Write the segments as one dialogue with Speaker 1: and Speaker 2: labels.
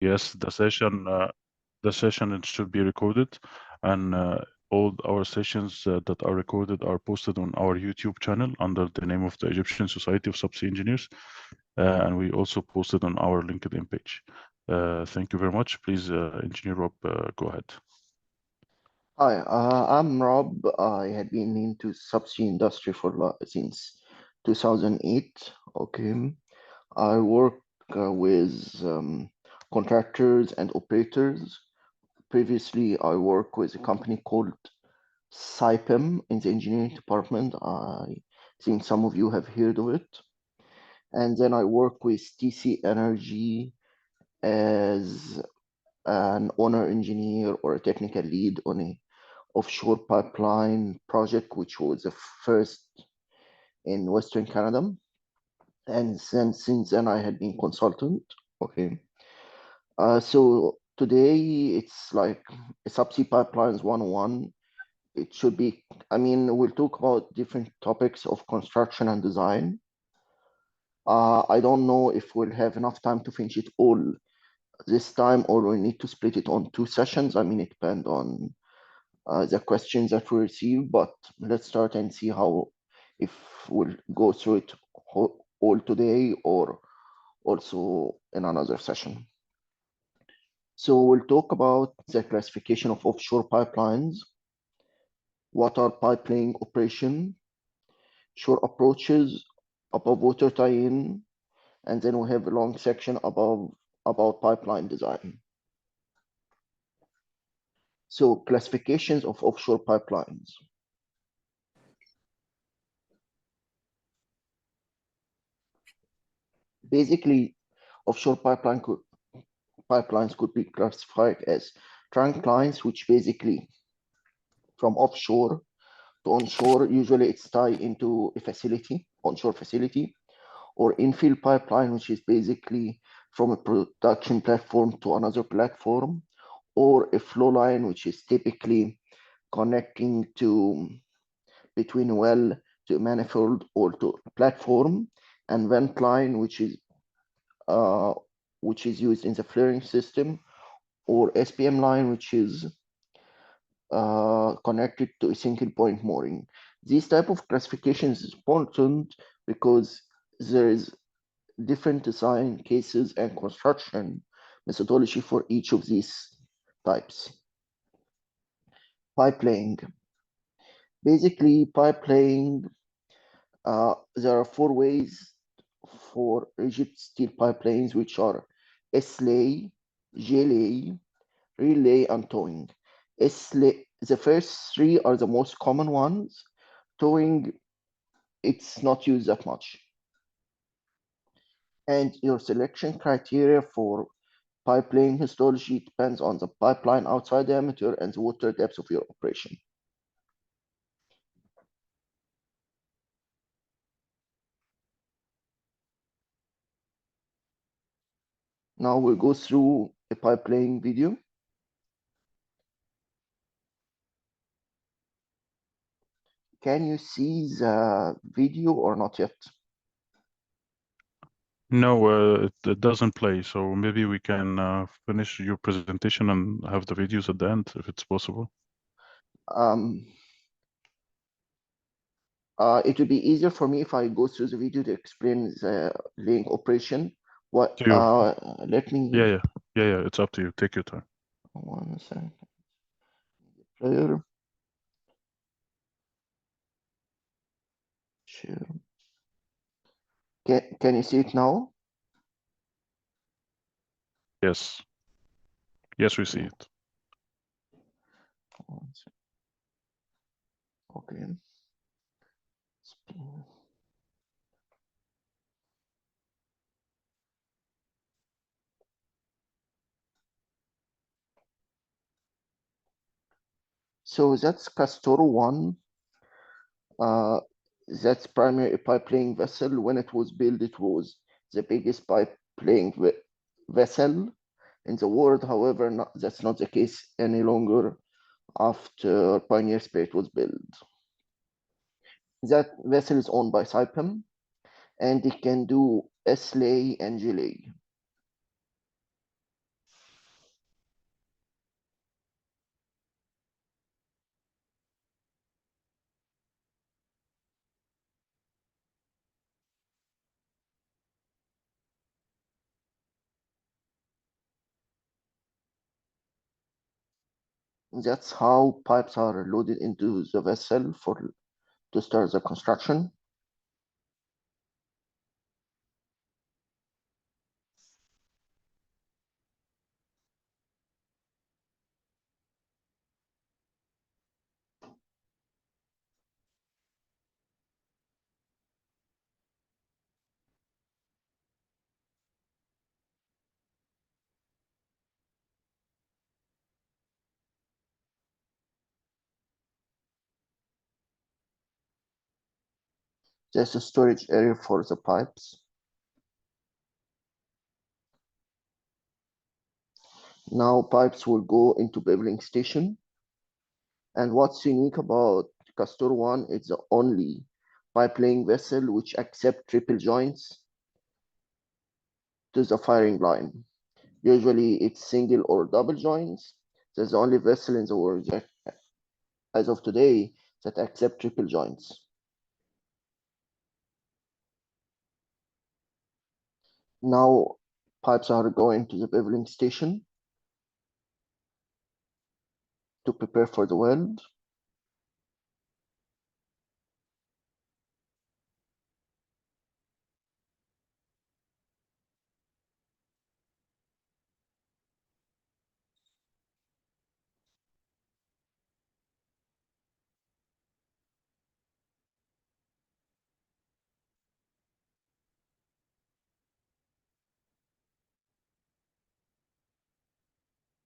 Speaker 1: Yes, the session it should be recorded, and all our sessions that are recorded are posted on our YouTube channel under the name of the Egyptian Society of Subsea Engineers, and we also posted on our LinkedIn page. Thank you very much. Please, Engineer Rob, go ahead.
Speaker 2: Hi, I'm Rob. I had been into subsea industry since 2008. Okay, I work with contractors and operators. Previously, I worked with a company called SIPEM in the engineering department. I think some of you have heard of it. And then I work with TC Energy as an owner engineer or a technical lead on a offshore pipeline project, which was the first in Western Canada. And since then, I had been consultant. Okay. So today it's like a subsea pipelines 101. It should be, I mean, we'll talk about different topics of construction and design. I don't know if we'll have enough time to finish it all this time, or we need to split it on 2 sessions. I mean, it depends on the questions that we receive, but let's start and see how, if we'll go through it all today or also in another session. So we'll talk about the classification of offshore pipelines, what are pipelaying operation, shore approaches, above water tie-in, and then we have a long section about pipeline design. So classifications of offshore pipelines. Basically, offshore pipelines could be classified as trunk lines, which basically from offshore to onshore, usually it's tied into a facility, onshore facility, or infill pipeline, which is basically from a production platform to another platform, or a flow line, which is typically connecting to between a well to a manifold or to a platform, and vent line, which is used in the flaring system, or SPM line, which is connected to a single point mooring. These type of classifications is important because there is different design cases and construction methodology for each of these types. Pipelaying. Basically, pipelaying, there are 4 ways for rigid steel pipelines, which are S-lay, J-lay, relay, and towing. S-lay, the first 3 are the most common ones. Towing, it's not used that much. And your selection criteria for pipelaying histology depends on the pipeline outside diameter and the water depth of your operation. Now we'll go through a pipelaying video. Can you see the video or not yet?
Speaker 1: No, it doesn't play, so maybe we can finish your presentation and have the videos at the end, if it's possible.
Speaker 2: It would be easier for me if I go through the video to explain the laying operation. What? Let me.
Speaker 1: Yeah. It's up to you. Take your time.
Speaker 2: 1 second. Player. Share. Can you see it now?
Speaker 1: Yes. Yes, we see it.
Speaker 2: Okay. So that's Castor 1. That's primary pipelaying vessel. When it was built, it was the biggest pipelaying vessel in the world. However, that's not the case any longer after Pioneer Spirit was built. That vessel is owned by Saipem, and it can do S-lay and J-lay. That's how pipes are loaded into the vessel to start the construction. There's a storage area for the pipes. Now pipes will go into beveling station. And what's unique about Castor 1, it's the only pipe laying vessel which accept triple joints to the firing line. Usually it's single or double joints. There's the only vessel in the world that, as of today, that accept triple joints. Now pipes are going to the beveling station to prepare for the weld.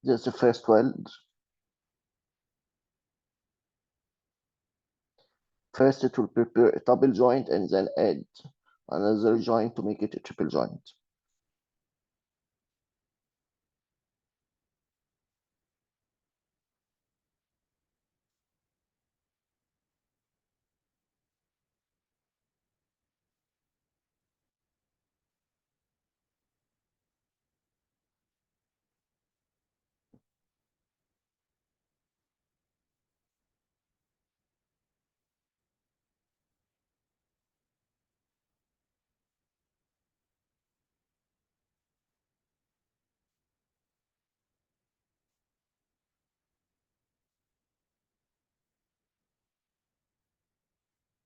Speaker 2: There's the first weld. First, it will prepare a double joint and then add another joint to make it a triple joint.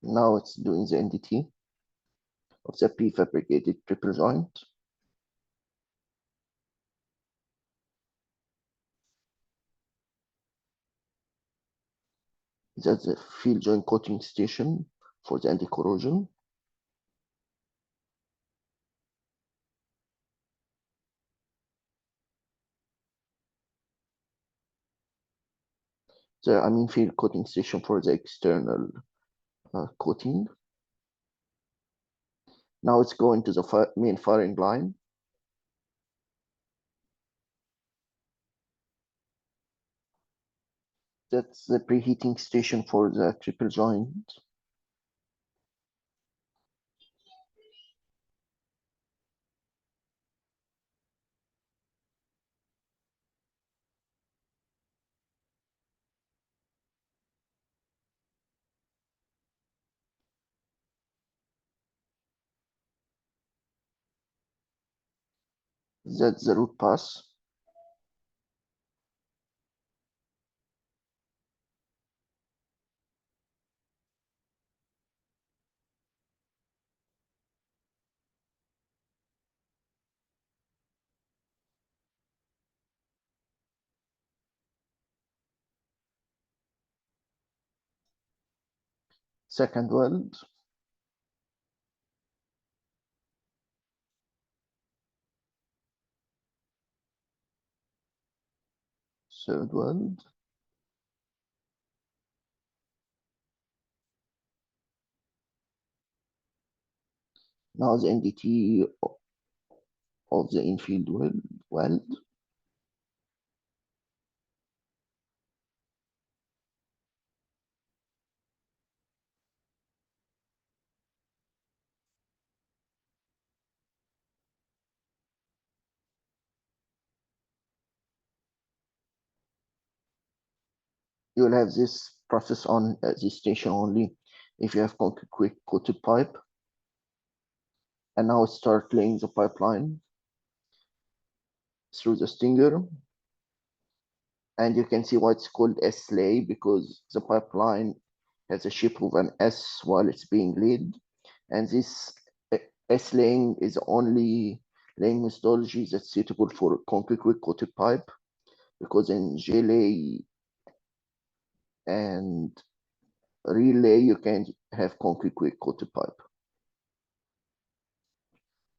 Speaker 2: Now it's doing the NDT of the prefabricated triple joint. That's the field joint coating station for the anti-corrosion. The amine field coating station for the external coating. Now it's going to the main firing line. That's the preheating station for the triple joint. That's the root pass. Second weld. Third weld. Now the NDT of the infield weld. You will have this process on this station only if you have concrete coated pipe. And now start laying the pipeline through the stinger. And you can see why it's called S-lay, because the pipeline has a shape of an S while it's being laid. And this S-laying is the only laying methodology that's suitable for concrete quick coated pipe, because in J-lay and relay, you can have concrete quick coated pipe.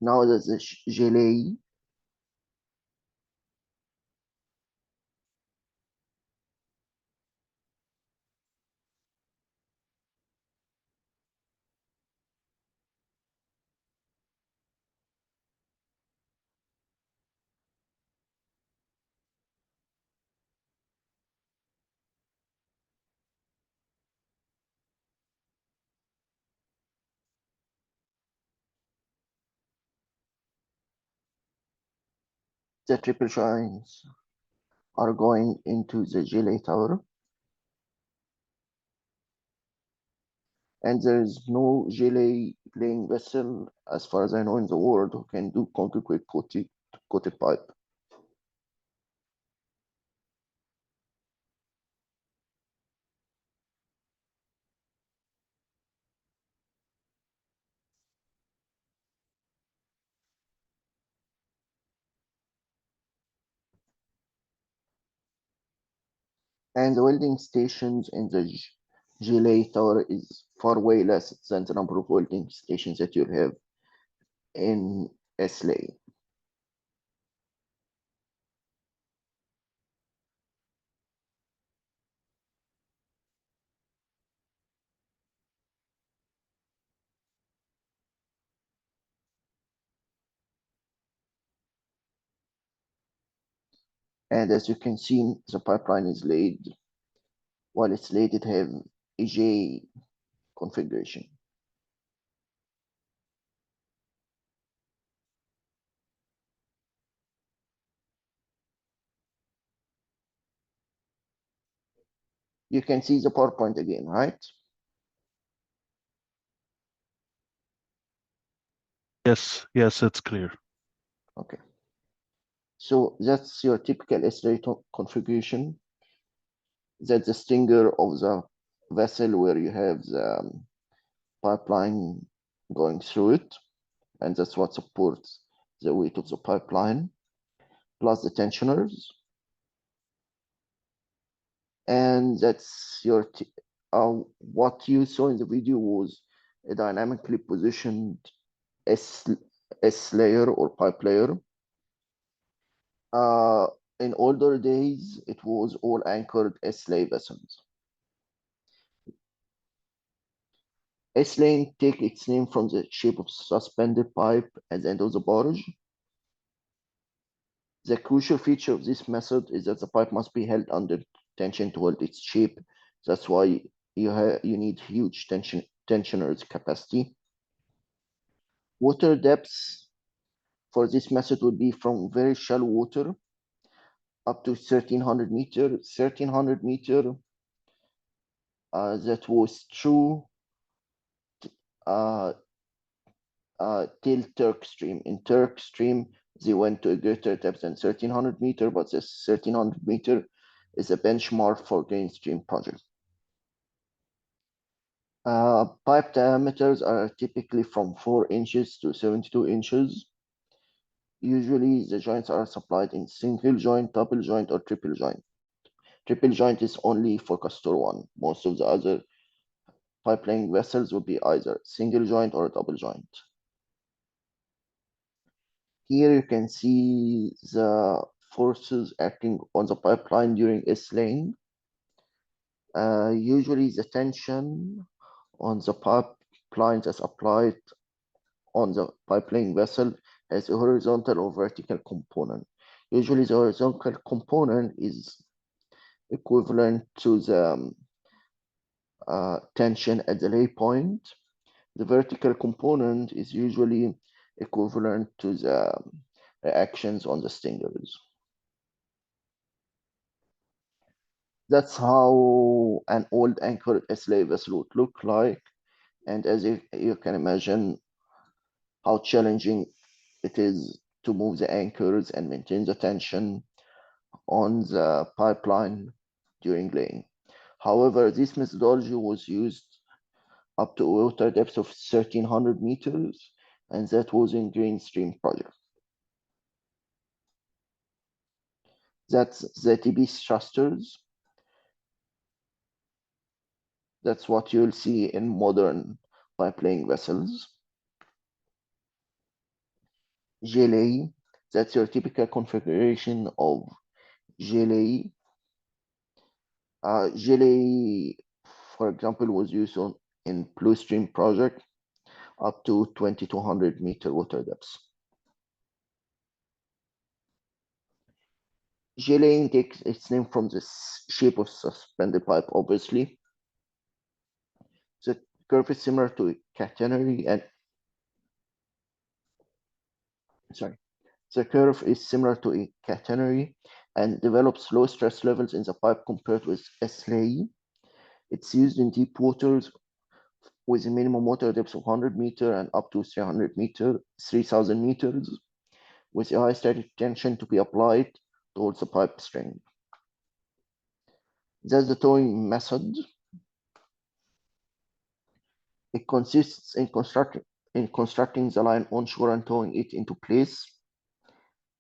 Speaker 2: Now there's a J-lay. The triple joints are going into the J-lay tower. And there is no J-lay laying vessel, as far as I know, in the world who can do concrete quick coated pipe. And the welding stations in the J-lay tower is far way less than the number of welding stations that you'll have in S-lay. And as you can see, the pipeline is laid. While it's laid, it has a J configuration. You can see the PowerPoint again, right?
Speaker 1: Yes, yes, it's clear.
Speaker 2: Okay. So that's your typical S-lay configuration. That's the stinger of the vessel where you have the pipeline going through it. And that's what supports the weight of the pipeline, plus the tensioners. And that's your, what you saw in the video was a dynamically positioned S layer or pipe layer. In older days, it was all anchored S-lay vessels. S-lane take its name from the shape of suspended pipe at the end of the barge. The crucial feature of this method is that the pipe must be held under tension to hold its shape. That's why you need huge tensioners capacity. Water depths for this method would be from very shallow water up to 1300 meter. 1300 meter, that was true uh, till Turk Stream. In Turk Stream, they went to a greater depth than 1300 meter, but this 1300 meter is a benchmark for Green Stream project. Pipe diameters are typically from 4 inches to 72 inches. Usually the joints are supplied in single joint, double joint, or triple joint. Triple joint is only for Castor 1. Most of the other pipeline vessels would be either single joint or double joint. Here you can see the forces acting on the pipeline during S-laying. Usually the tension on the pipeline that's applied on the pipeline vessel has a horizontal or vertical component. Usually the horizontal component is equivalent to the tension at the lay point. The vertical component is usually equivalent to the reactions on the stingers. That's how an old anchored S-lay vessel would look like. And as you can imagine how challenging it is to move the anchors and maintain the tension on the pipeline during laying. However, this methodology was used up to a water depth of 1,300 meters, and that was in Green Stream project. That's the TB thrusters. That's what you'll see in modern pipe-laying vessels. Gelée, that's your typical configuration of gelée. Gelée, for example, was used in Blue Stream project up to 2,200 meter water depths. Gelée takes its name from the shape of suspended pipe, obviously. The curve is similar to a catenary and the curve is similar to a catenary and develops low stress levels in the pipe compared with ESSE. It's used in deep waters with a minimum water depth of 100 meter and up to 3,000 meters, with a high static tension to be applied towards the pipe string. That's the towing method. It consists in constructing the line onshore and towing it into place.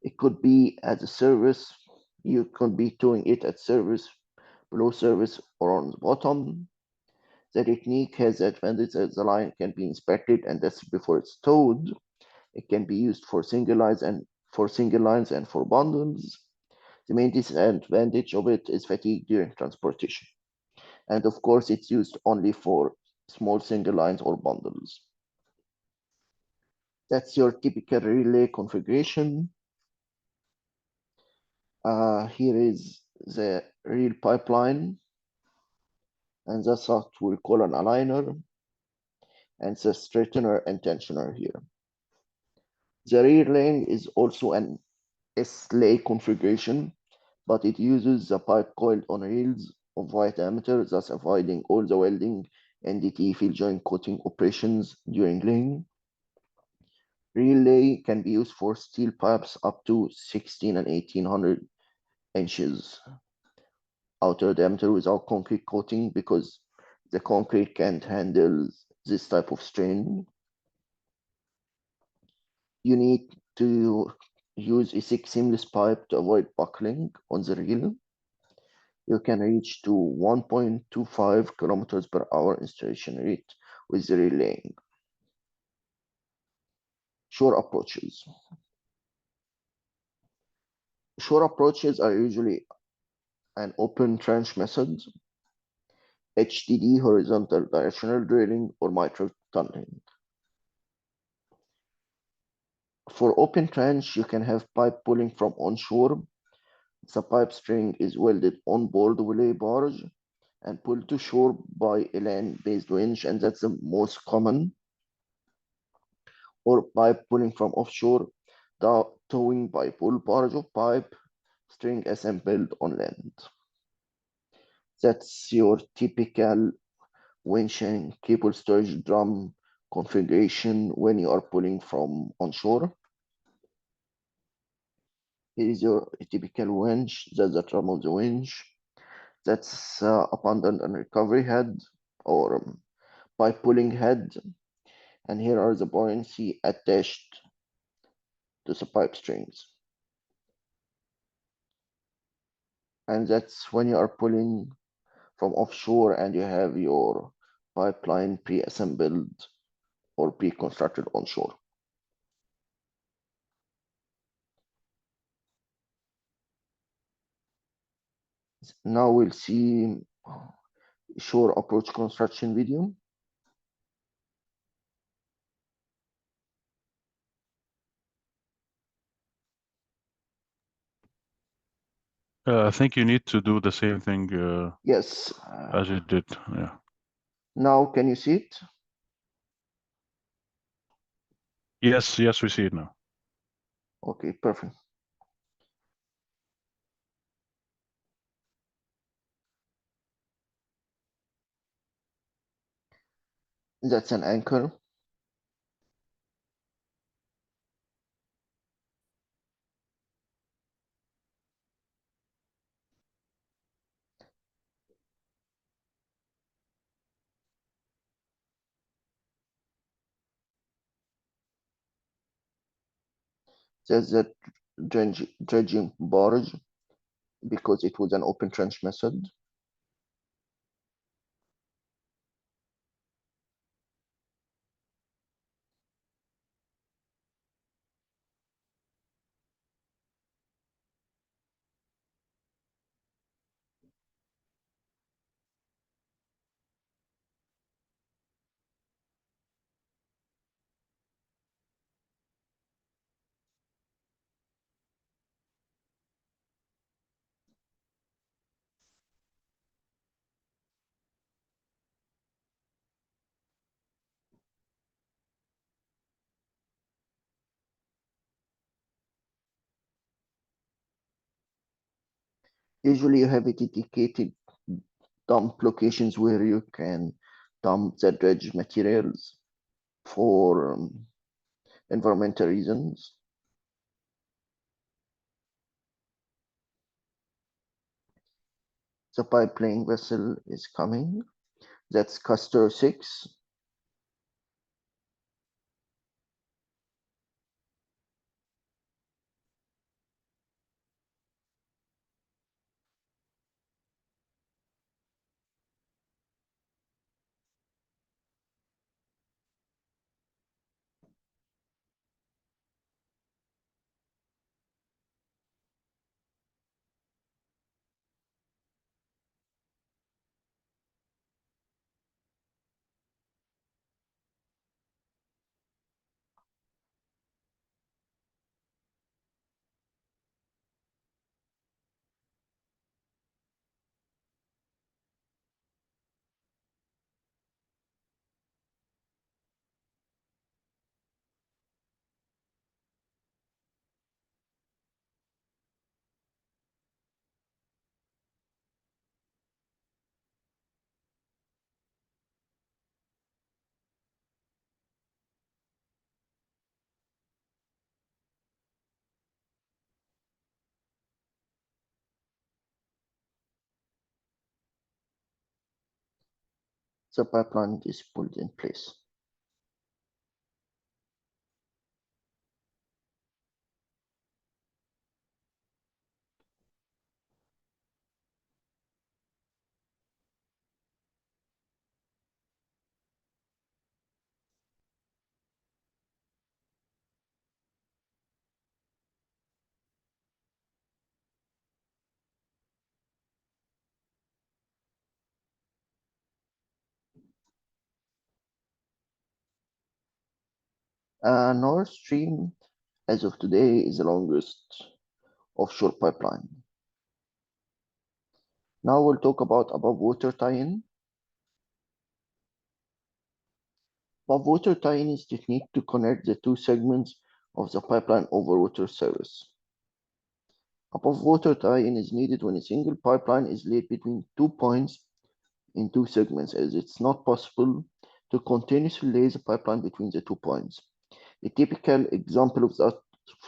Speaker 2: It could be at the surface. You could be towing it at surface, below surface, or on the bottom. The technique has the advantage that the line can be inspected and tested before it's towed. It can be used for single lines and for bundles. The main disadvantage of it is fatigue during transportation. And of course, it's used only for small single lines or bundles. That's your typical relay configuration. Here is the reel pipeline, and that's what we'll call an aligner, and the straightener and tensioner here. The rear laying is also an S-lay configuration, but it uses the pipe coiled on reels of wide diameter, thus avoiding all the welding and DT field joint coating operations during laying. Reel lay can be used for steel pipes up to 16 and 1800 inches outer diameter without concrete coating because the concrete can't handle this type of strain. You need to use a thick seamless pipe to avoid buckling on the reel. You can reach to 1.25 kilometers per hour installation rate with the reel laying. Shore approaches. Shore approaches are usually an open trench method, HDD, horizontal directional drilling, or mitral tunneling. For open trench, you can have pipe pulling from onshore. The pipe string is welded on board the lay barge and pulled to shore by a land-based winch, and that's the most common. Or pipe pulling from offshore, towing by pull barge of pipe, string assembled on land. That's your typical winch and cable storage drum configuration when you are pulling from onshore. Here is your typical winch. That's the drum of the winch. That's abandoned and recovery head or pipe pulling head. And here are the buoyancy attached to the pipe strings. And that's when you are pulling from offshore and you have your pipeline pre-assembled or pre-constructed onshore. Now we'll see shore approach construction video.
Speaker 1: I think you need to do the same thing
Speaker 2: Yes.
Speaker 1: as you did. Yeah.
Speaker 2: Now, can you see it?
Speaker 1: Yes, we see it now.
Speaker 2: Okay, perfect. That's an anchor. There's the dredging barge because it was an open trench method. Usually you have a dedicated dump locations where you can dump the dredge materials for environmental reasons. The pipelaying vessel is coming. That's Castor 6. The pipeline is pulled in place. Nord Stream, as of today, is the longest offshore pipeline. Now we'll talk about above water tie-in. Above water tie-in is a technique to connect the two segments of the pipeline over water service. Above water tie-in is needed when a single pipeline is laid between 2 points in 2 segments, as it's not possible to continuously lay the pipeline between the 2 points. A typical example of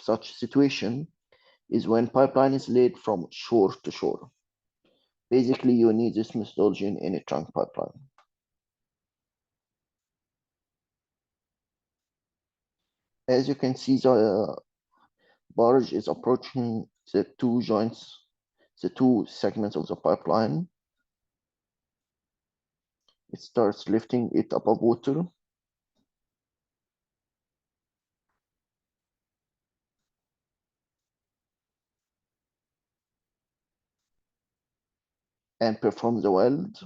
Speaker 2: such situation is when pipeline is laid from shore to shore. Basically, you need this methodology in any trunk pipeline. As you can see, the barge is approaching the 2 joints, the 2 segments of the pipeline. It starts lifting it above water. And perform the weld.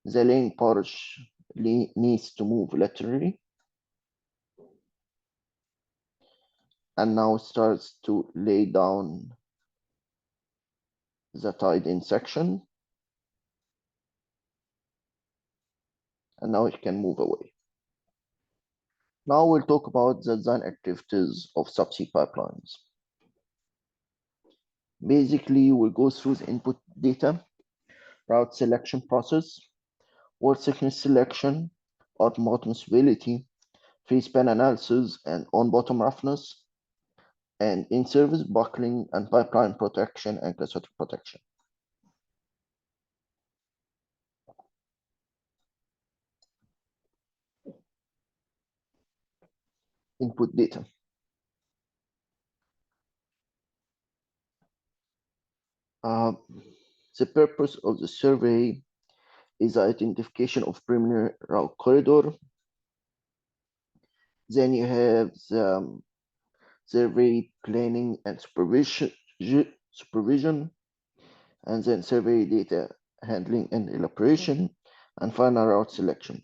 Speaker 2: The laying barge needs to move laterally. And now starts to lay down the tied-in section. And now it can move away. Now we'll talk about the design activities of subsea pipelines. Basically, we'll go through the input data, route selection process, wall thickness selection, bottom stability, free span analysis, and on-bottom roughness, and in-service buckling and pipeline protection and classic protection. Input data. Uh, the purpose of the survey is the identification of preliminary route corridor. Then you have the survey planning and supervision, and then survey data handling and elaboration, and final route selection.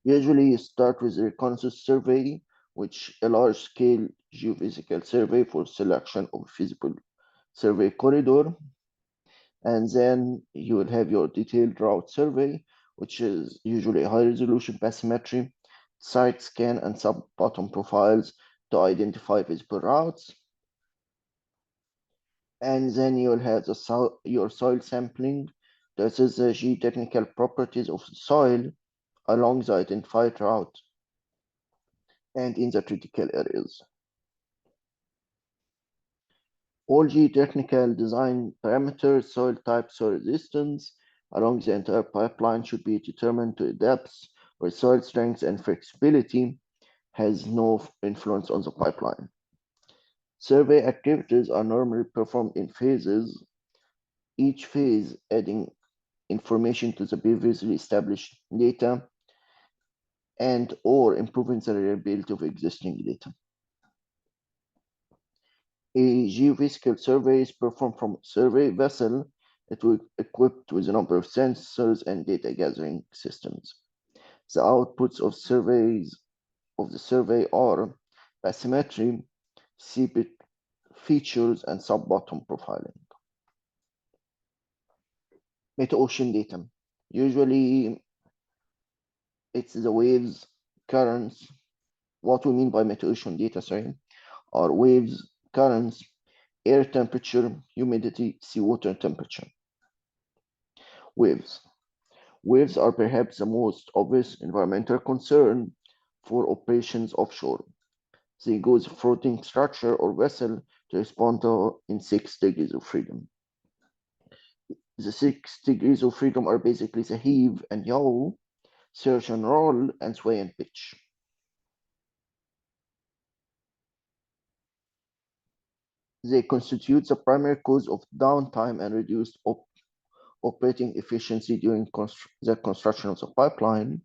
Speaker 2: Usually you start with a reconnaissance survey, which a large-scale geophysical survey for selection of feasible survey corridor. And then you will have your detailed route survey, which is usually high-resolution bathymetry, side scan, and sub-bottom profiles to identify visible routes. And then you'll have your soil sampling. This is the geotechnical properties of the soil along the identified route and in the critical areas. All geotechnical design parameters, soil type, soil resistance along the entire pipeline should be determined to a depth where soil strength and flexibility has no influence on the pipeline. Survey activities are normally performed in phases, each phase adding information to the previously established data and or improving the reliability of existing data. A geophysical survey is performed from a survey vessel. It will be equipped with a number of sensors and data gathering systems. The outputs of the survey are bathymetry, seabed features, and sub-bottom profiling. Meta-ocean data. Usually it's the waves, currents. What we mean by meta-ocean data, are waves, currents, air temperature, humidity, seawater temperature. Waves. Waves are perhaps the most obvious environmental concern for operations offshore. They use a floating structure or vessel to respond to in 6 degrees of freedom. The 6 degrees of freedom are basically the heave and yaw, surge and roll, and sway and pitch. They constitute the primary cause of downtime and reduced operating efficiency during the construction of the pipeline.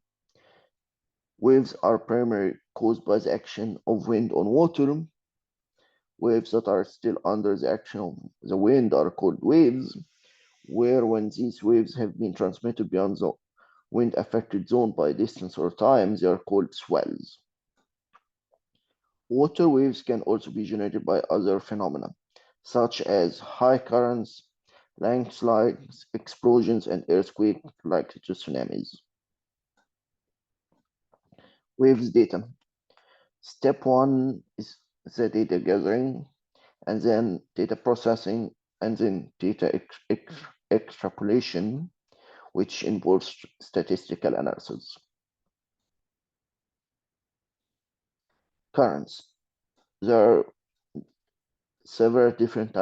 Speaker 2: Waves are primarily caused by the action of wind on water. Waves that are still under the action of the wind are called waves, where when these waves have been transmitted beyond the wind-affected zone by distance or time, they are called swells. Water waves can also be generated by other phenomena, such as high currents, landslides, explosions, and earthquakes like tsunamis. Waves data. Step 1 is the data gathering, and then data processing, and then data extrapolation, which involves statistical analysis. Currents. There are several different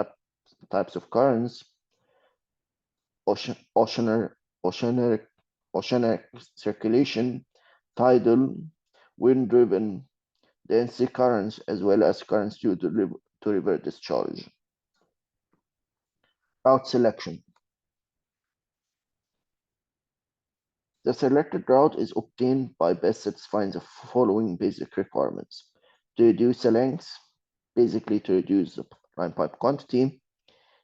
Speaker 2: types of currents. Oceanic circulation, tidal, wind-driven, density currents, as well as currents due to river discharge. Route selection. The selected route is obtained by best satisfying the following basic requirements: to reduce the length, basically to reduce the line pipe quantity,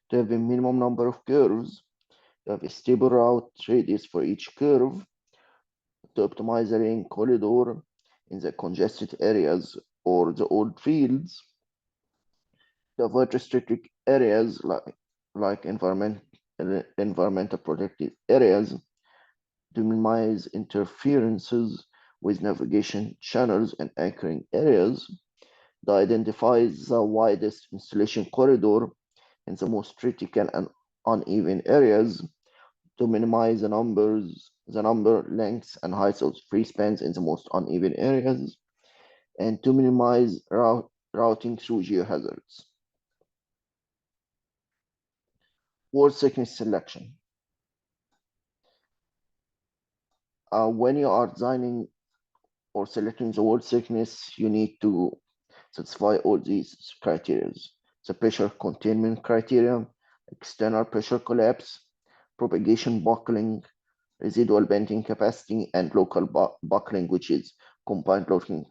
Speaker 2: to have a minimum number of curves, to have a stable route radius for each curve, to optimize the rain corridor in the congested areas or the old fields, to avoid restricted areas like environmental protected areas, to minimize interferences with navigation channels and anchoring areas, to identify the widest installation corridor in the most critical and uneven areas, to minimize the number, lengths, and heights of free spans in the most uneven areas, and to minimize routing through geohazards. Wall thickness selection. When you are designing or selecting the wall thickness, you need to satisfy all these criteria. the pressure containment criteria, external pressure collapse, propagation buckling, residual bending capacity, and local buckling, which is combined loading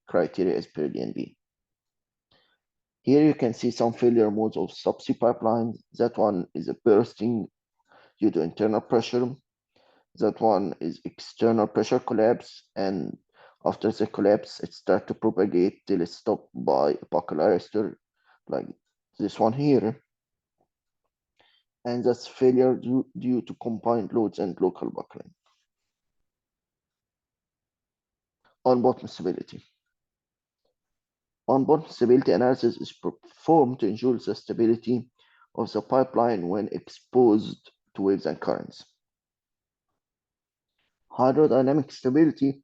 Speaker 2: criteria as per DNB. Here you can see some failure modes of subsea pipelines. That one is a bursting due to internal pressure. That one is external pressure collapse, and after the collapse, it starts to propagate till it's stopped by a buckle arrestor, like this one here. And that's failure due to combined loads and local buckling. On bottom stability. On bottom stability analysis is performed to ensure the stability of the pipeline when exposed to waves and currents. Hydrodynamic stability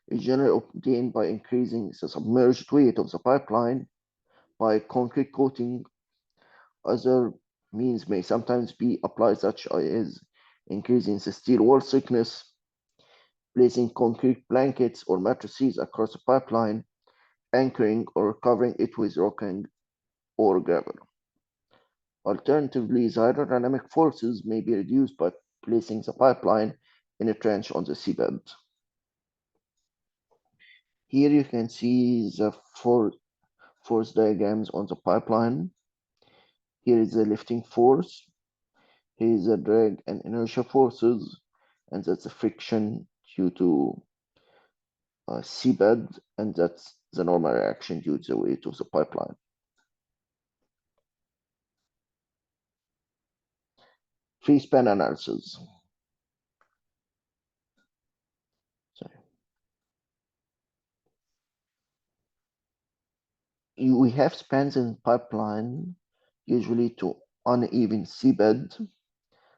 Speaker 2: is generally obtained by increasing the submerged weight of the pipeline by concrete coating. Other means may sometimes be applied, such as increasing the steel wall thickness, placing concrete blankets or matrices across the pipeline, anchoring or covering it with rock or gravel. Alternatively, the hydrodynamic forces may be reduced by placing the pipeline in a trench on the seabed. Here you can see the force diagrams on the pipeline. Here is the lifting force. Here is the drag and inertia forces, and that's the friction due to seabed, and that's the normal reaction due to the weight of the pipeline. Free span analysis. Sorry. We have spans in pipeline, usually to uneven seabed,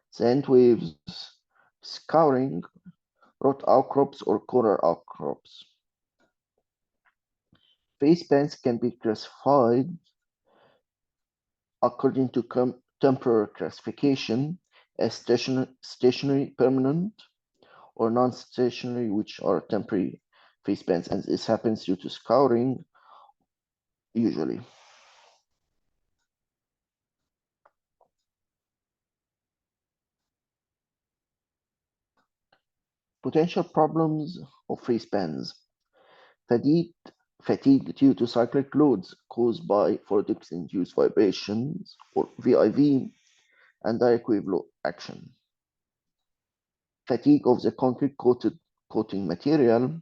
Speaker 2: sand waves, scouring, rot outcrops, or coral outcrops. Phase spans can be classified according to temporal classification as stationary, permanent, or non-stationary, which are temporary phase spans, and this happens due to scouring, usually. Potential problems of phase spans. Fatigue due to cyclic loads caused by vortex-induced vibrations, or VIV, and direct wave action. Fatigue of the concrete coating material,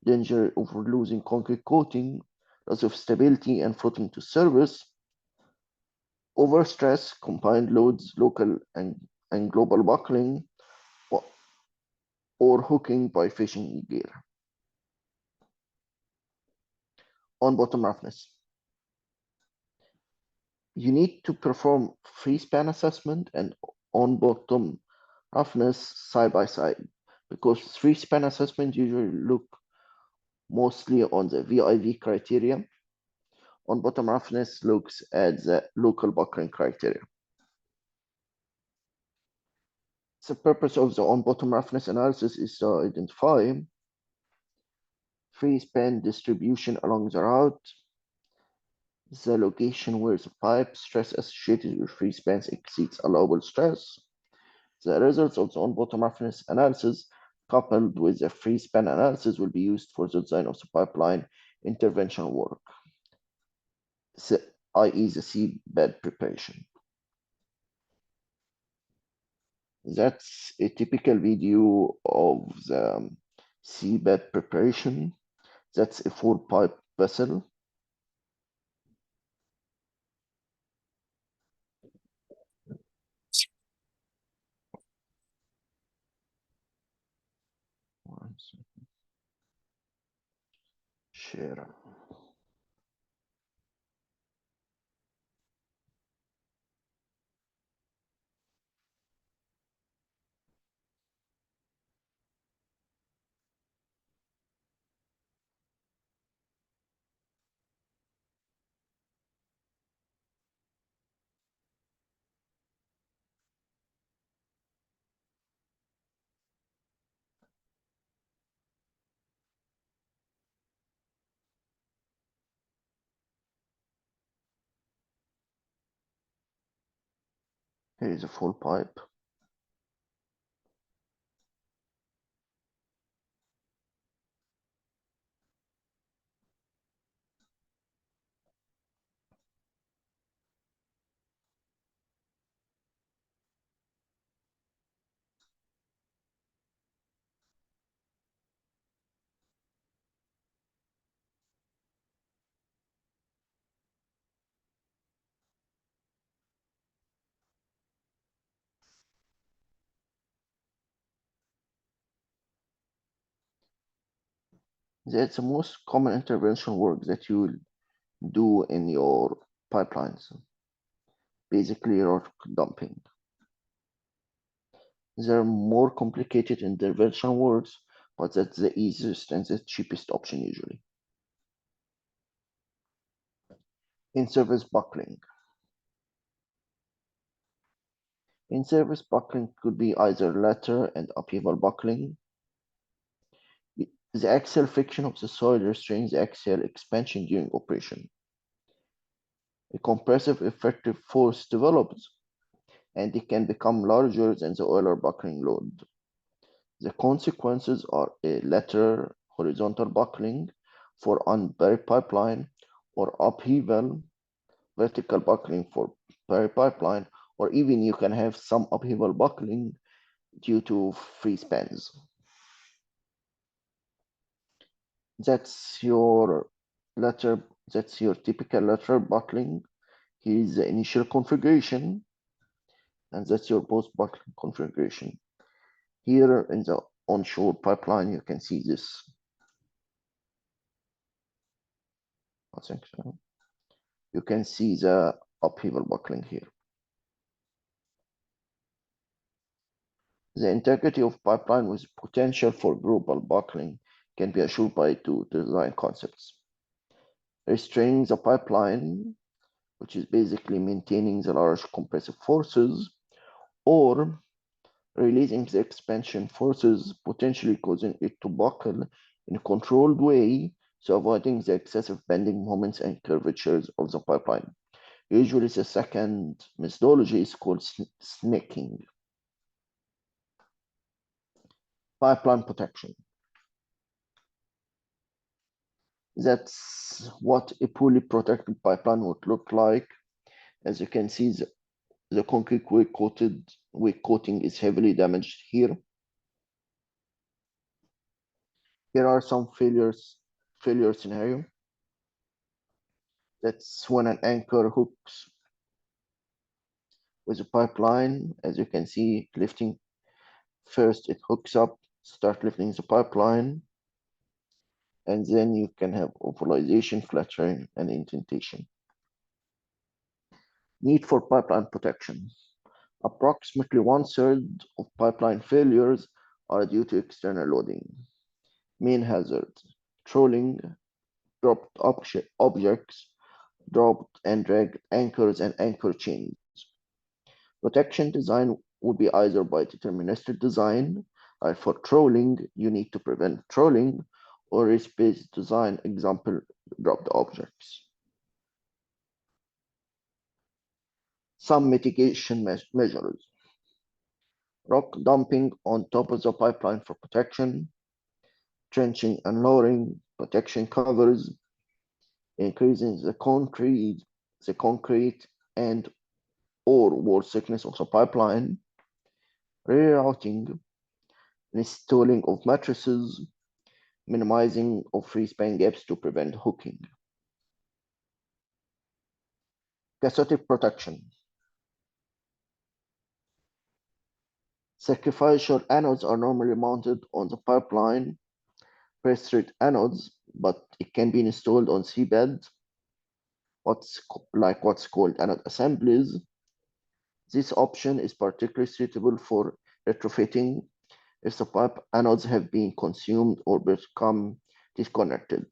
Speaker 2: danger of losing concrete coating, loss of stability and floating to surface, overstress, combined loads, local and global buckling, or hooking by fishing gear. On bottom roughness. You need to perform free span assessment and on bottom roughness side by side, because free span assessment usually look mostly on the VIV criteria. On bottom roughness looks at the local buckling criteria. The purpose of the on bottom roughness analysis is to identify free span distribution along the route, the location where the pipe stress associated with free spans exceeds allowable stress, the results of the on bottom roughness analysis coupled with the free span analysis will be used for the design of the pipeline intervention work, i.e. the seabed preparation. That's a typical video of the seabed preparation. That's a 4-pipe vessel. Share. Here is a full pipe. That's the most common intervention work that you will do in your pipelines, basically rock dumping. There are more complicated intervention works, but that's the easiest and the cheapest option usually. In-service buckling. In-service buckling could be either lateral and upheaval buckling. The axial friction of the soil restrains the axial expansion during operation. A compressive effective force develops, and it can become larger than the Euler buckling load. The consequences are a lateral horizontal buckling for unburied pipeline, or upheaval vertical buckling for buried pipeline, or even you can have some upheaval buckling due to free spans. That's your typical lateral buckling. Here's the initial configuration, and that's your post buckling configuration. Here in the onshore pipeline, you can see this. I think so. You can see the upheaval buckling here. The integrity of pipeline with potential for global buckling can be assured by two design concepts. Restraining the pipeline, which is basically maintaining the large compressive forces, or releasing the expansion forces, potentially causing it to buckle in a controlled way, so avoiding the excessive bending moments and curvatures of the pipeline. Usually the second methodology is called snaking. Pipeline protection. That's what a poorly protected pipeline would look like. As you can see, the concrete weight coating is heavily damaged here. Here are some failure scenario. That's when an anchor hooks with a pipeline. As you can see, lifting first, it hooks up, start lifting the pipeline, and then you can have ovalization, flattering, and indentation. Need for pipeline protection. Approximately 1/3 of pipeline failures are due to external loading. Main hazards: trolling, dropped objects, dropped and dragged anchors and anchor chains. Protection design would be either by deterministic design, for trolling, you need to prevent trolling, or risk-based design, example, dropped objects. Some mitigation measures. Rock dumping on top of the pipeline for protection, trenching and lowering, protection covers, increasing the concrete and or wall thickness of the pipeline, rerouting, installing of matrices, minimizing of free span gaps to prevent hooking. Cathodic protection. Sacrificial anodes are normally mounted on the pipeline, press-rate anodes, but it can be installed on seabed, what's called anode assemblies. This option is particularly suitable for retrofitting if the pipe anodes have been consumed or become disconnected.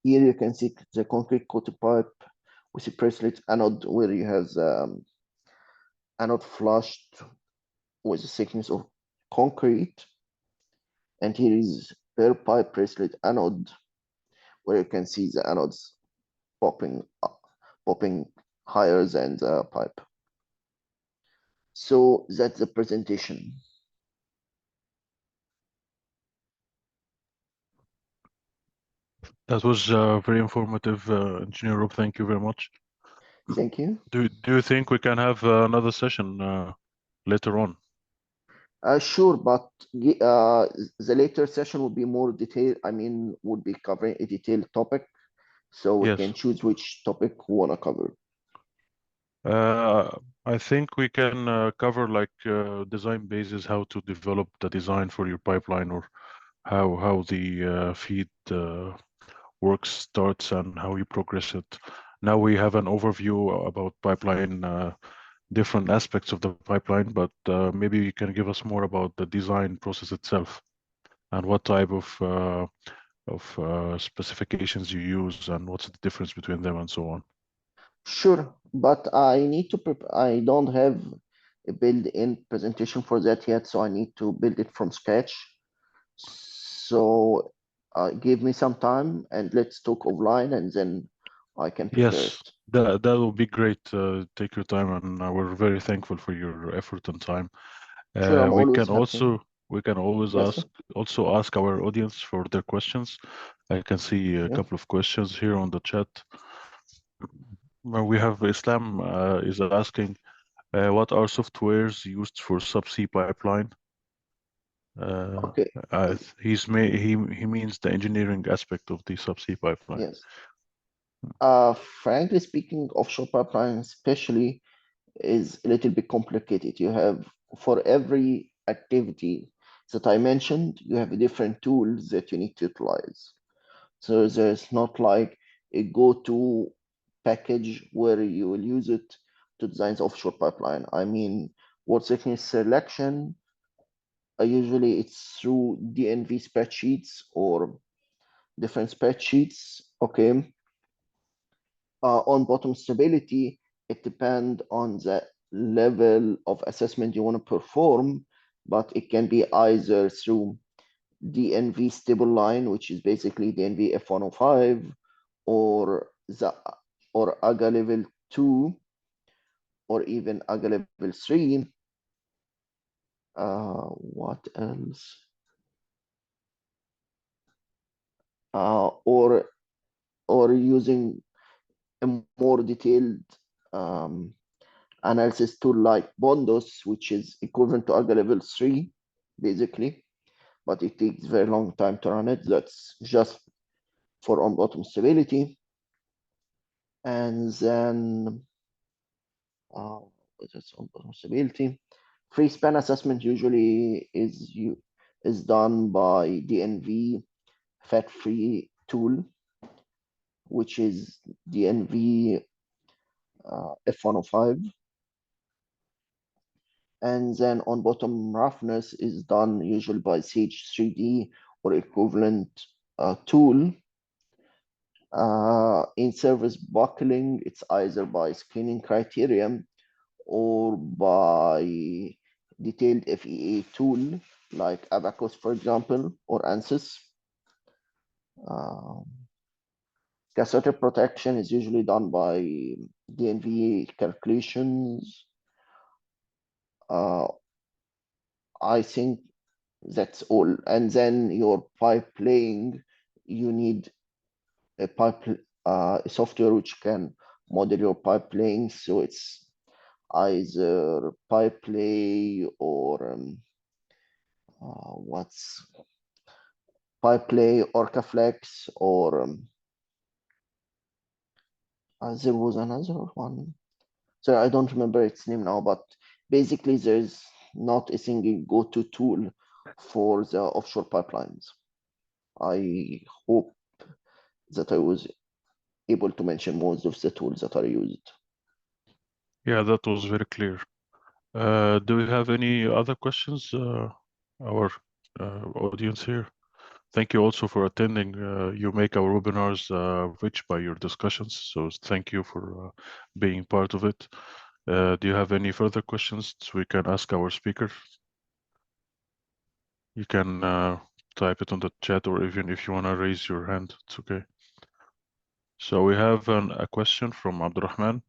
Speaker 2: Here you can see the concrete coated pipe with a press-rate anode where you have anode flushed with a thickness of concrete. And here is per pipe press-rate anode where you can see the anodes popping higher than the pipe. So that's the presentation.
Speaker 1: That was very informative, Engineer Rob. Thank you very much.
Speaker 2: Thank you.
Speaker 1: Do you think we can have another session later on?
Speaker 2: Sure, but the later session would be more detailed. I mean, would be covering a detailed topic, so we can
Speaker 1: Yes.
Speaker 2: choose which topic we want to cover.
Speaker 1: I think we can cover like design basis, how to develop the design for your pipeline, or how the feed works starts and how you progress it. Now we have an overview about pipeline, different aspects of the pipeline, but maybe you can give us more about the design process itself and what type of specifications you use and what's the difference between them and so on.
Speaker 2: Sure, but I need to I don't have a built-in presentation for that yet, so I need to build it from scratch. So give me some time and let's talk offline and then I can prepare
Speaker 1: Yes,
Speaker 2: it.
Speaker 1: that will be great. Take your time, and we're very thankful for your effort and time.
Speaker 2: Sure, I'm always happy.
Speaker 1: We can always
Speaker 2: Yes, sir.
Speaker 1: ask our audience for their questions. I can see a
Speaker 2: Sure.
Speaker 1: couple of questions here on the chat. Well, we have Islam is asking, what are softwares used for subsea pipeline? Uh,
Speaker 2: Okay.
Speaker 1: he means the engineering aspect of the subsea pipeline.
Speaker 2: Yes. Frankly speaking, offshore pipeline especially is a little bit complicated. You have for every activity that I mentioned, you have different tools that you need to utilize. So there's not like a go-to package where you will use it to design the offshore pipeline. I mean, what's technical selection, usually it's through DNV spreadsheets or different spreadsheets. Okay. On bottom stability, it depends on the level of assessment you want to perform, but it can be either through DNV stable line, which is basically DNV F105, or the or AGA level 2, or even AGA level 3. What else? Or using a more detailed um, analysis tool like Bondos, which is equivalent to AGA level 3, basically, but it takes very long time to run it. That's just for on bottom stability. And then uh, that's on bottom stability. Free span assessment usually is done by DNV fat free tool, which is DNV F105. And then on bottom roughness is done usually by Sage 3D or equivalent tool. In service buckling, it's either by screening criterion or by detailed FEA tool like Abacus, for example, or ANSYS. Catheter protection is usually done by DNV calculations. I think that's all. And then your pipe laying, you need a a software which can model your pipe laying. So it's either pipe lay or what's pipe lay, Orcaflex, or there was another one. So I don't remember its name now, but basically there's not a single go-to tool for the offshore pipelines. I hope that I was able to mention most of the tools that are used.
Speaker 1: Yeah, that was very clear. Do we have any other questions, our audience here? Thank you also for attending. You make our webinars rich by your discussions, so thank you for being part of it. Do you have any further questions we can ask our speaker? You can type it on the chat, or even if you want to raise your hand, it's okay. So we have a question from Abdurrahman.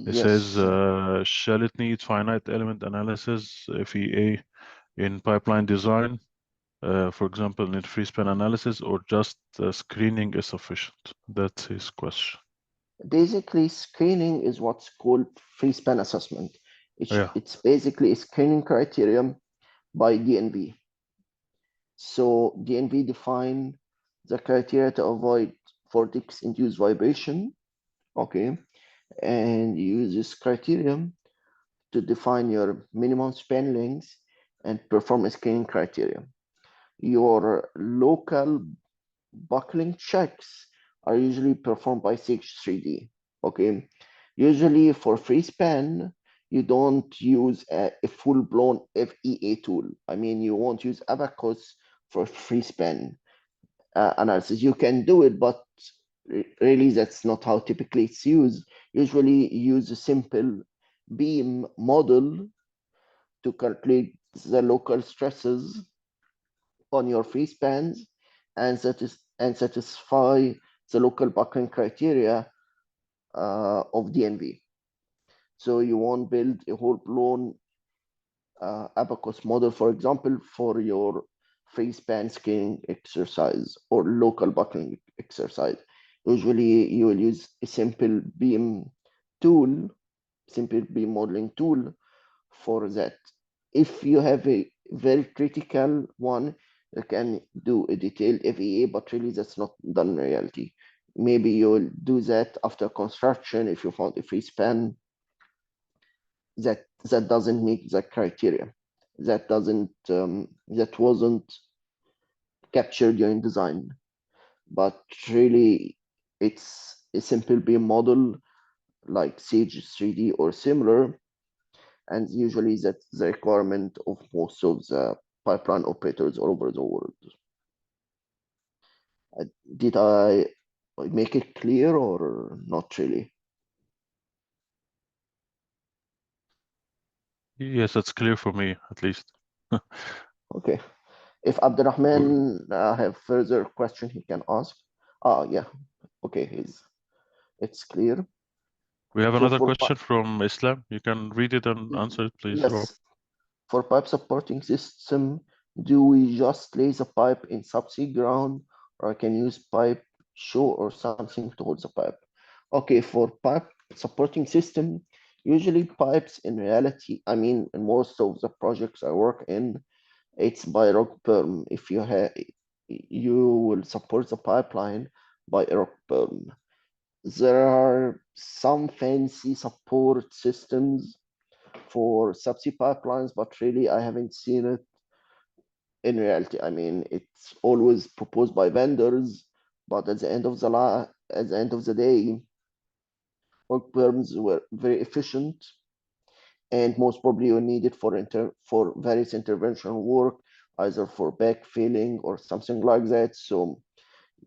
Speaker 1: It says,
Speaker 2: Yes.
Speaker 1: shall it need finite element analysis, FEA, in pipeline design, for example, in free span analysis, or just screening is sufficient? That's his question.
Speaker 2: Basically, screening is what's called free span assessment.
Speaker 1: Yeah.
Speaker 2: It's basically a screening criterion by DNV. So DNV define the criteria to avoid vortex-induced vibration, okay, and you use this criterion to define your minimum span length and perform a screening criteria. Your local buckling checks are usually performed by Sage 3D. Okay, usually for free span, you don't use a full-blown FEA tool. I mean, you won't use Abacus for free span analysis. You can do it, but really that's not how typically it's used. Usually, you use a simple beam model to calculate the local stresses on your free spans and satisfy the local buckling criteria of DNV. So you won't build a whole blown Abacus model, for example, for your free span scaling exercise or local buckling exercise. Usually you will use a simple beam tool, simple beam modeling tool for that. If you have a very critical one, you can do a detailed FEA, but really that's not done in reality. Maybe you'll do that after construction if you found a free span that doesn't meet the criteria. That wasn't captured during design. But really, it's a simple beam model like Sage 3D or similar, and usually that's the requirement of most of the pipeline operators all over the world. Did I make it clear or not really?
Speaker 1: Yes, that's clear for me, at least.
Speaker 2: Okay. If
Speaker 1: We
Speaker 2: Abdurrahman have further question, he can ask. Yeah. Okay, it's clear.
Speaker 1: we have
Speaker 2: So
Speaker 1: another
Speaker 2: for
Speaker 1: question from Islam. You can read it and answer it, please, Rob.
Speaker 2: yes, for pipe supporting system, do we just lay the pipe in subsea ground, or I can use pipe show or something to hold the pipe? Okay, for pipe supporting system, usually pipes in reality, I mean, in most of the projects I work in, it's by rock berm. If you have, you will support the pipeline by a rock berm. There are some fancy support systems for subsea pipelines, but really I haven't seen it in reality. I mean, it's always proposed by vendors, but at the end of the day, work berms were very efficient, and most probably you need it for various intervention work, either for backfilling or something like that. So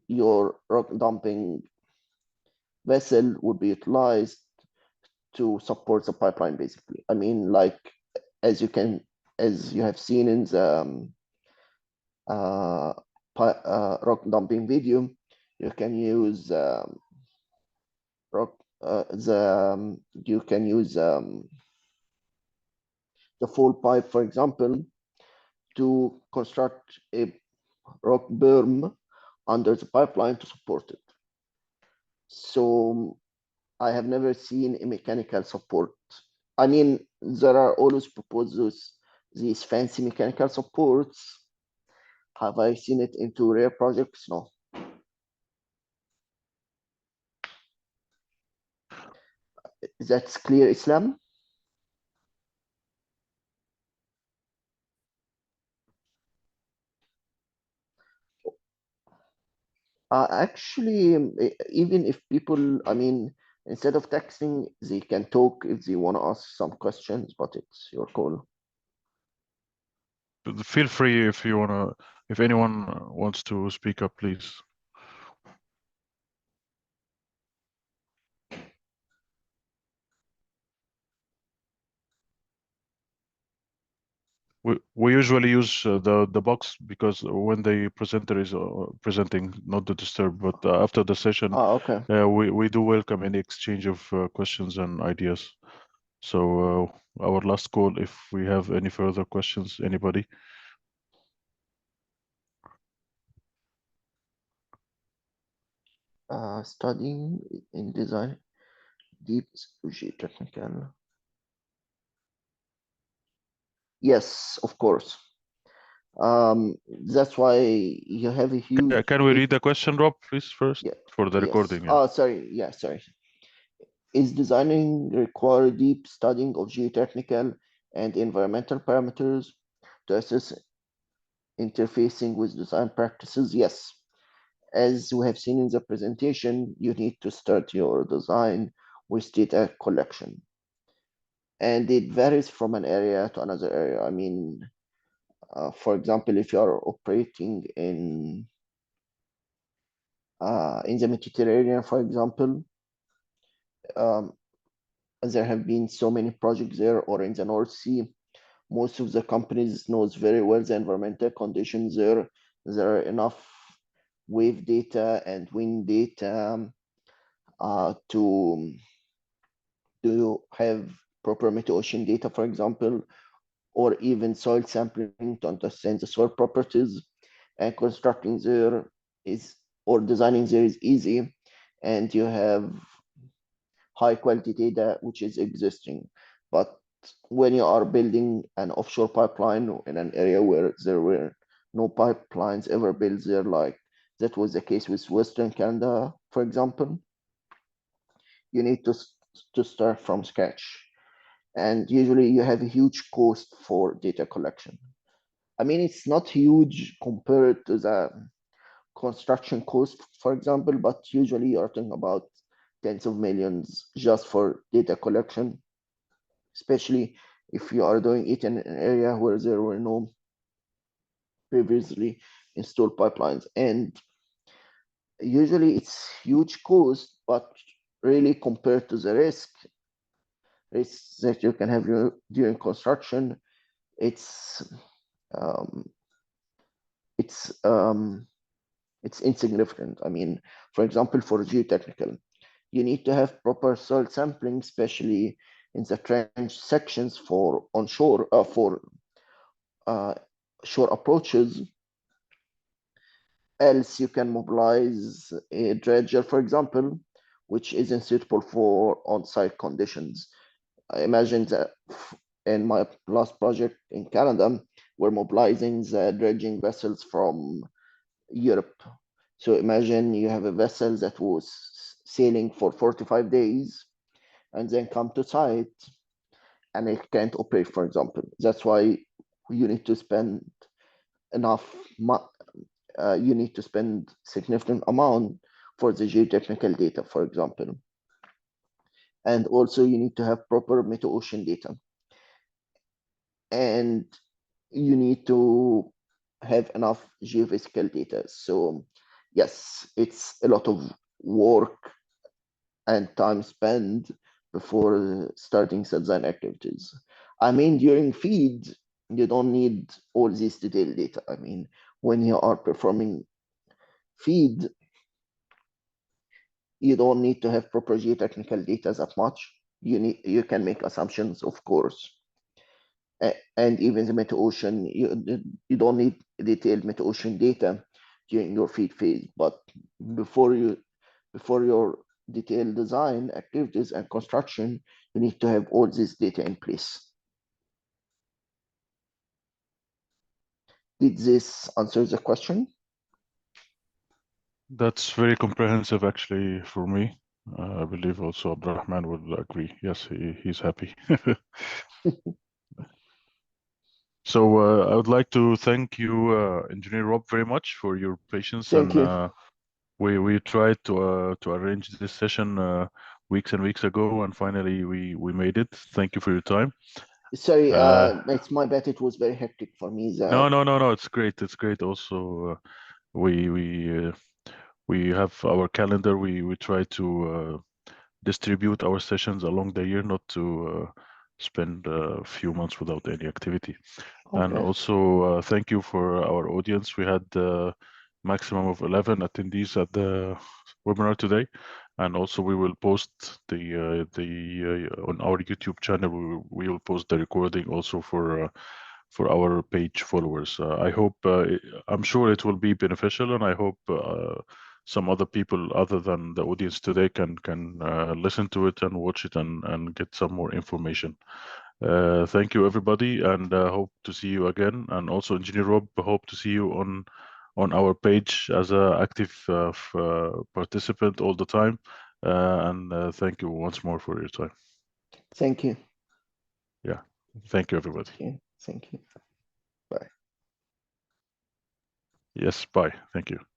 Speaker 2: your rock dumping vessel would be utilized to support the pipeline, basically. I mean, like as you can, as you have seen in the uh, rock dumping video, you can use rock the you can use the full pipe, for example, to construct a rock berm under the pipeline to support it. So I have never seen a mechanical support. I mean, there are always proposals, these fancy mechanical supports. Have I seen it into rare projects? No. That's clear, Islam. Actually, even if people, I mean, instead of texting, they can talk if they want to ask some questions, but it's your call.
Speaker 1: Feel free if you wanna, if anyone wants to speak up, please. We usually use the box because when the presenter is presenting, not to disturb. But after the session,
Speaker 2: Okay.
Speaker 1: we do welcome any exchange of questions and ideas. So our last call, if we have any further questions, anybody?
Speaker 2: Studying in design, deep technical. Yes, of course. That's why you have a huge
Speaker 1: Can we read the question, Rob, please, first
Speaker 2: yeah,
Speaker 1: for the
Speaker 2: yes.
Speaker 1: recording? Yeah.
Speaker 2: Oh, sorry. Yeah, sorry. Is designing require deep studying of geotechnical and environmental parameters to assess interfacing with design practices? Yes. As we have seen in the presentation, you need to start your design with data collection. And it varies from an area to another area. I mean, for example, if you are operating in the Mediterranean, for example, um, there have been so many projects there, or in the North Sea, most of the companies knows very well the environmental conditions there. There are enough wave data and wind data to have proper meta-ocean data, for example, or even soil sampling to understand the soil properties. And constructing there is, or designing there is easy, and you have high quality data which is existing. But when you are building an offshore pipeline in an area where there were no pipelines ever built there, like that was the case with Western Canada, for example, you need to start from scratch. And usually you have a huge cost for data collection. I mean, it's not huge compared to the construction cost, for example, but usually you're talking about tens of millions just for data collection, especially if you are doing it in an area where there were no previously installed pipelines. And usually it's huge cost, but really compared to the risks that you can have during construction, it's um, it's um, it's insignificant. I mean, for example, for geotechnical, you need to have proper soil sampling, especially in the trench sections for onshore for uh, shore approaches. Else, you can mobilize a dredger, for example, which isn't suitable for on-site conditions. I imagine that in my last project in Canada, we're mobilizing the dredging vessels from Europe. So imagine you have a vessel that was sailing for 45 days and then come to site and it can't operate, for example. That's why you need to spend enough, you need to spend significant amount for the geotechnical data, for example. And also you need to have proper meta-ocean data. And you need to have enough geophysical data. So yes, it's a lot of work and time spent before starting design activities. I mean, during feed, you don't need all this detailed data. I mean, when you are performing feed, you don't need to have proper geotechnical data that much. You can make assumptions, of course, and even the meta-ocean, you don't need detailed meta-ocean data during your feed phase. But before you before your detailed design activities and construction, you need to have all this data in place. Did this answer the question?
Speaker 1: That's very comprehensive, actually, for me. I believe also Abdurrahman will agree. Yes, he's happy. So I would like to thank you, Engineer Rob, very much for your patience,
Speaker 2: Thank
Speaker 1: and
Speaker 2: you.
Speaker 1: we tried to arrange this session weeks and weeks ago, and finally we made it. Thank you for your time.
Speaker 2: Sorry,
Speaker 1: Uh,
Speaker 2: it's my bad. It was very hectic for me.
Speaker 1: no. It's great. It's great. Also, we we have our calendar. We try to distribute our sessions along the year, not to spend a few months without any activity. And
Speaker 2: Okay.
Speaker 1: also, thank you for our audience. We had a maximum of 11 attendees at the webinar today. And also, we will post on our YouTube channel. We will post the recording also for our page followers. I hope I'm sure it will be beneficial, and I hope some other people other than the audience today can listen to it and watch it and get some more information. Thank you, everybody, and hope to see you again. And also, Engineer Rob, hope to see you on our page as an active participant all the time. And thank you once more for your time.
Speaker 2: Thank you.
Speaker 1: Yeah, thank you, everybody.
Speaker 2: Thank you. Thank you.
Speaker 1: Yes, bye. Thank you.